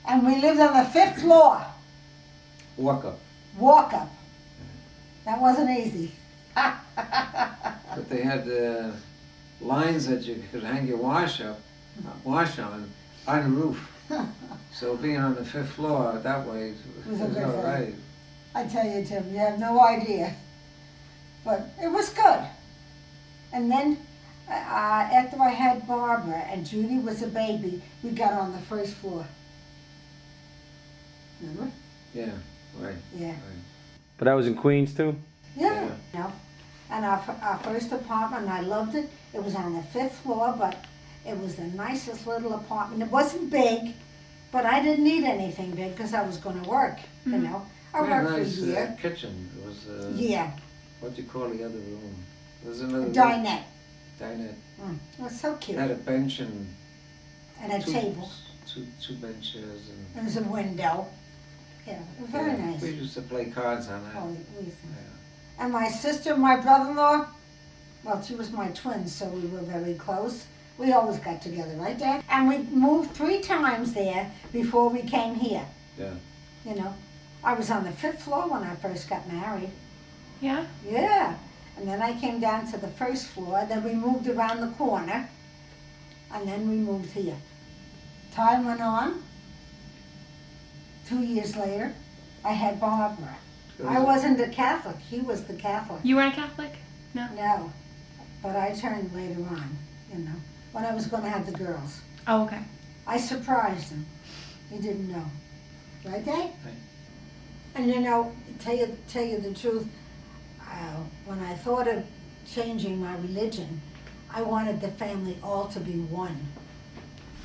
And we lived on the 5th floor. Walk up. Walk up. That wasn't easy. But they had lines that you could hang your wash on the roof. So being on the 5th floor that way was all right. I tell you, Tim, you have no idea. But it was good. And then after I had Barbara and Judy was a baby, we got on the 1st floor. Remember? Yeah, right. Yeah. Right. But that was in Queens too? Yeah. No. And our first apartment, I loved it. It was on the 5th floor, but it was the nicest little apartment. It wasn't big, but I didn't need anything big because I was going to work, you know. I worked for a year. Kitchen. It was, yeah. What do you call the other room? There was another dinette. Dinette. It was so cute. Had a bench and a table. Two benches. And there was a window. Yeah, it was very nice. We used to play cards on that. Oh, we used to. Yeah. And my sister, my brother-in-law, well, she was my twin, so we were very close. We always got together, right, Dad? And we moved 3 times there before we came here. Yeah. You know, I was on the 5th floor when I first got married. Yeah? Yeah. And then I came down to the 1st floor, then we moved around the corner, and then we moved here. Time went on. 2 years later, I had Barbara. I wasn't a Catholic. He was the Catholic. You weren't a Catholic? No? No. But I turned later on, you know, when I was going to have the girls. Oh, okay. I surprised him. He didn't know. Right, Dad? Right. And you know, tell you the truth, when I thought of changing my religion, I wanted the family all to be one.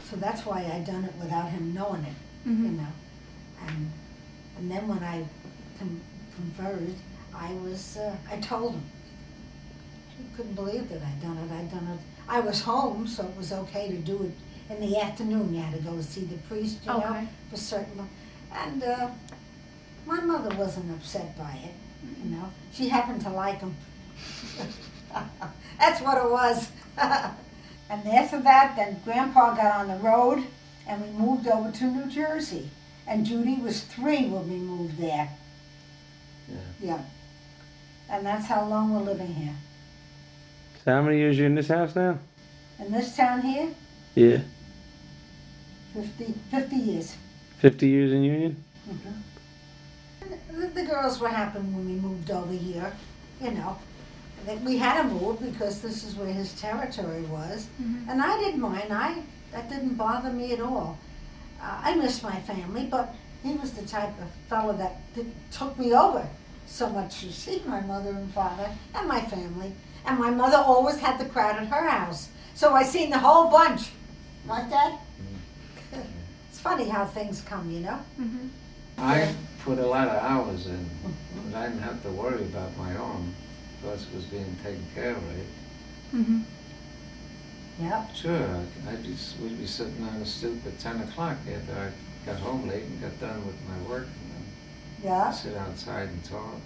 So that's why I done it without him knowing it, you know. And then when I converted, I told him. He couldn't believe that I'd done it. I was home, so it was okay to do it in the afternoon. You had to go see the priest, you know, for certain. And my mother wasn't upset by it, you know. She happened to like him. That's what it was. And after that, then Grandpa got on the road, and we moved over to New Jersey. And Judy was 3 when we moved there. Yeah. Yeah. And that's how long we're living here. So how many years are you in this house now? In this town here? Yeah. 50 years. 50 years in Union? The girls were happy when we moved over here, you know. We had to move because this is where his territory was. And I didn't mind. That didn't bother me at all. I miss my family, but he was the type of fellow that took me over so much to see my mother and father and my family. And my mother always had the crowd at her house. So I seen the whole bunch. Right, Dad? It's funny how things come, you know? I put a lot of hours in, but I didn't have to worry about my own because it was being taken care of, right? Yep. Sure, we'd be sitting on the stoop at 10 o'clock after I got home late and got done with my work, and then sit outside and talk.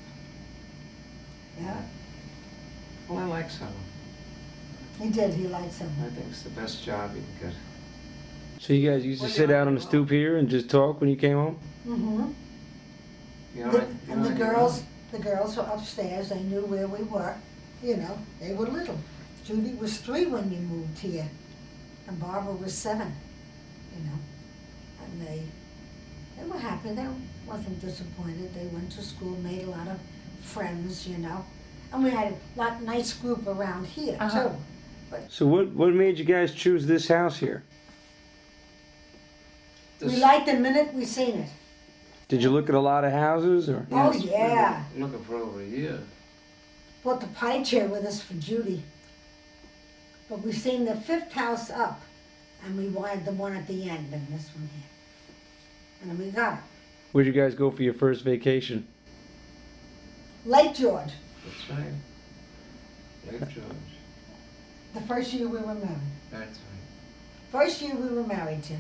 Yeah. Well, I like summer. He did, he likes him. I think it's the best job you can get. So you guys used to sit out on the stoop here and just talk when you came home? You know, And the girls were upstairs, they knew where we were, you know, they were little. Judy was 3 when we moved here, and Barbara was 7, you know. And they were happy, they wasn't disappointed. They went to school, made a lot of friends, you know. And we had a nice group around here, too. But so what made you guys choose this house here? we liked the minute we seen it. Did you look at a lot of houses, or? Oh, yeah. We were looking for over a year. Bought the pie chair with us for Judy. But we seen the 5th house up, and we wanted the one at the end, and this one here. And we got it. Where'd you guys go for your first vacation? Lake George. That's right. Lake George. The first year we were married. That's right. First year we were married, Tim.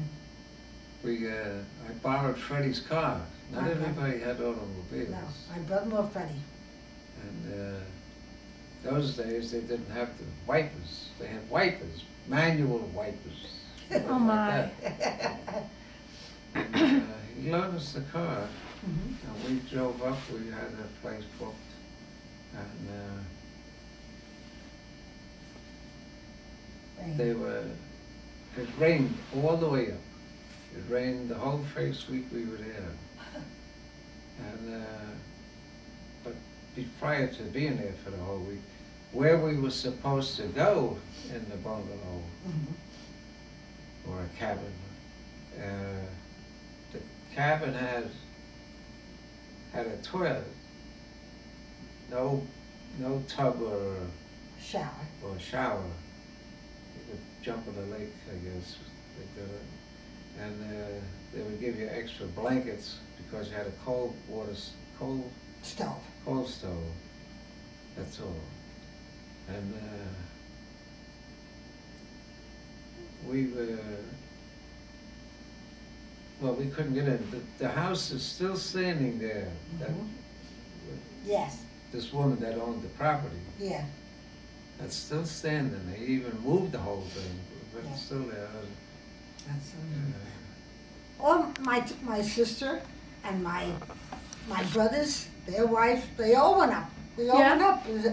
I borrowed Freddie's car. Not everybody had automobiles. No, my brother-in-law Freddie. And those days they didn't have the wipers. They had wipers, manual wipers. Oh my. Like loaned us the car, Mhm. and we drove up. We had a place booked, and they were. It rained all the way up. It rained the whole first week we were there, and but prior to being there for the whole week, where we were supposed to go in the bungalow Mhm. or a cabin, the cabin had a toilet, no tub or Shower. shower. You could jump in the lake, I guess. They did it. And they would give you extra blankets because you had a cold Stove. stove. That's all. And we were, well, we couldn't get in. The house is still standing there. That Mhm. Yes, this woman that owned the property, yeah. that's still standing. They even moved the whole thing, but Yeah. it's still there. That's Uh, Well, my sister and my brothers, their wife, they all went up. They all went Yeah. up. It was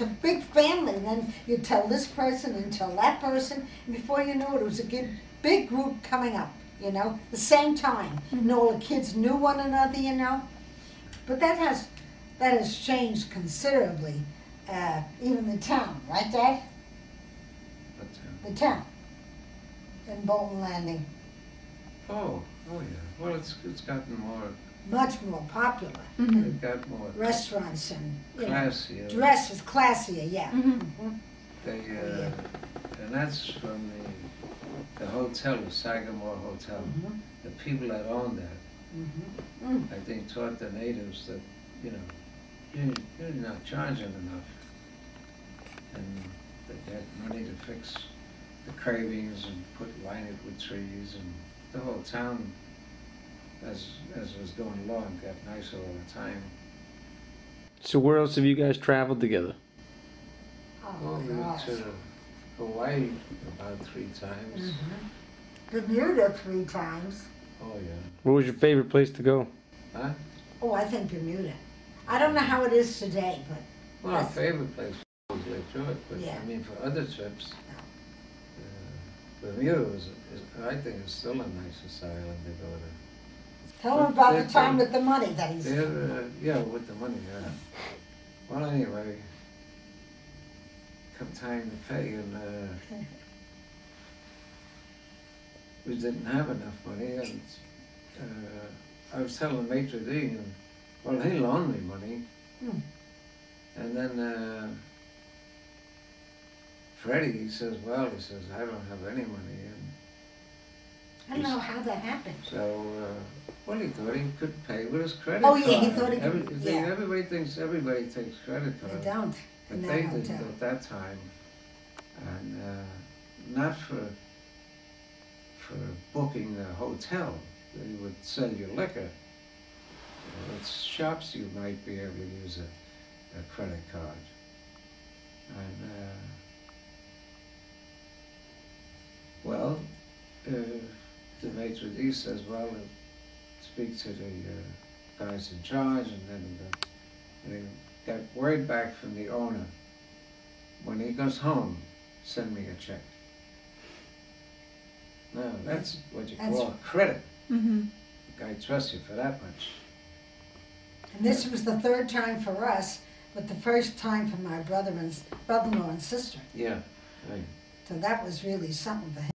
a big family. And then you tell this person and tell that person. And before you knew it, it was a big group coming up, you know, the same time. And all the kids knew one another, you know. But that has changed considerably, even the town, right, Dad? but, The town in Bolton Landing. oh yeah. Well, it's gotten more. Much more popular. Mhm. It got more Restaurants and, you know, classier. dresses classier, yeah. Mhm. Mhm. They and that's from the hotel, the Sagamore Hotel. Mhm. The people that owned that, Mhm. I think, taught the natives that, you know, you're not charging enough, and they had money to fix the carvings and line it with trees, and the whole town, as was going along, got nicer all the time. So where else have you guys traveled together? Oh, Well, we my went gosh. to Hawaii about 3 times. Mhm. Bermuda 3 times. Oh yeah. What was your favorite place to go? Huh? Oh, I think Bermuda. I don't know how it is today, but Well, our That's- favorite place was Lake George, but Yeah. I mean, for other trips, Bermuda I think, is still a nicest island to go to. tell him about the They're- time with the money that he's. Yeah, with the money, yeah. Well, anyway, come time to pay, and we didn't have enough money, and I was telling Maitre D, and well, he loaned me money, Hmm. and then Freddie, he says, I don't have any money, and I don't know how that happened. so, well, he thought he could pay with his credit Oh, card. yeah, he thought he could- yeah. Everybody thinks everybody takes credit They card. don't But in they that didn't hotel. at that time, and not for booking the hotel. They would sell you liquor. At shops you might be able to use a credit card. And well, the maitre d' says, well, speak to the guys in charge, and then they got word back from the owner. When he goes home, send me a check. Now, that's what you That's- call credit. Mhm. The guy trusts you for that much. And this was the 3rd time for us, but the first time for my brother-in-law and sister. Yeah, right. So that was really something for him.